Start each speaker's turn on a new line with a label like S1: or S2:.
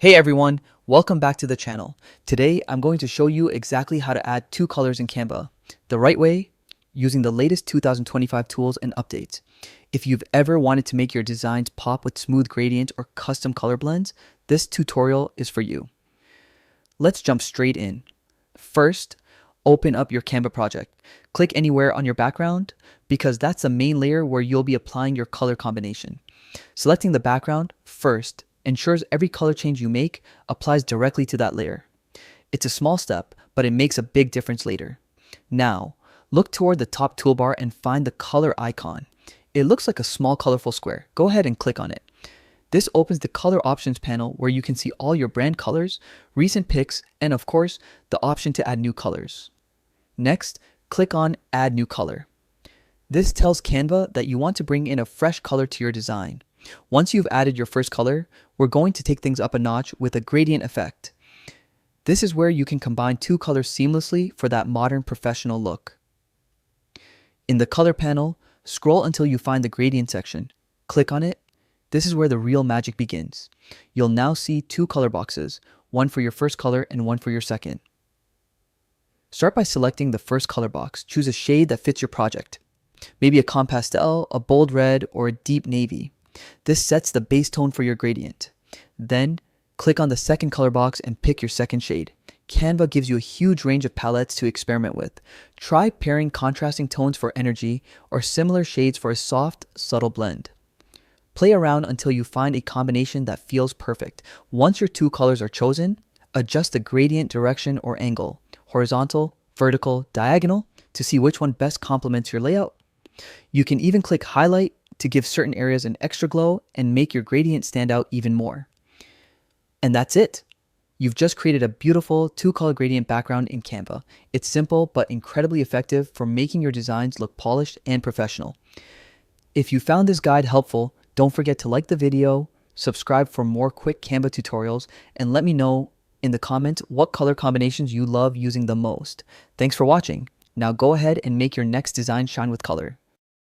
S1: Hey everyone, welcome back to the channel. Today I'm going to show you exactly how to add two colors in Canva the right way using the latest 2025 tools and updates. If you've ever wanted to make your designs pop with smooth gradient or custom color blends, this tutorial is for you. Let's jump straight in. First, open up your Canva project. Click anywhere on your background because that's the main layer where you'll be applying your color combination. Selecting the background first ensures every color change you make applies directly to that layer. It's a small step, but it makes a big difference later. Now, look toward the top toolbar and find the color icon. It looks like a small colorful square. Go ahead and click on it. This opens the color options panel where you can see all your brand colors, recent picks, and of course, the option to add new colors. Next, click on Add New Color. This tells Canva that you want to bring in a fresh color to your design. Once you've added your first color, we're going to take things up a notch with a gradient effect. This is where you can combine two colors seamlessly for that modern professional look. In the color panel, scroll until you find the gradient section. Click on it. This is where the real magic begins. You'll now see two color boxes, one for your first color and one for your second. Start by selecting the first color box. Choose a shade that fits your project. Maybe a calm pastel, a bold red, or a deep navy. This sets the base tone for your gradient. Then, click on the second color box and pick your second shade. Canva gives you a huge range of palettes to experiment with. Try pairing contrasting tones for energy or similar shades for a soft, subtle blend. Play around until you find a combination that feels perfect. Once your two colors are chosen, adjust the gradient direction or angle, horizontal, vertical, diagonal, to see which one best complements your layout. You can even click highlight to give certain areas an extra glow and make your gradient stand out even more. And that's it. You've just created a beautiful two-color gradient background in Canva. It's simple but incredibly effective for making your designs look polished and professional. If you found this guide helpful, don't forget to like the video, subscribe for more quick Canva tutorials, and let me know in the comments what color combinations you love using the most. Thanks for watching. Now go ahead and make your next design shine with color.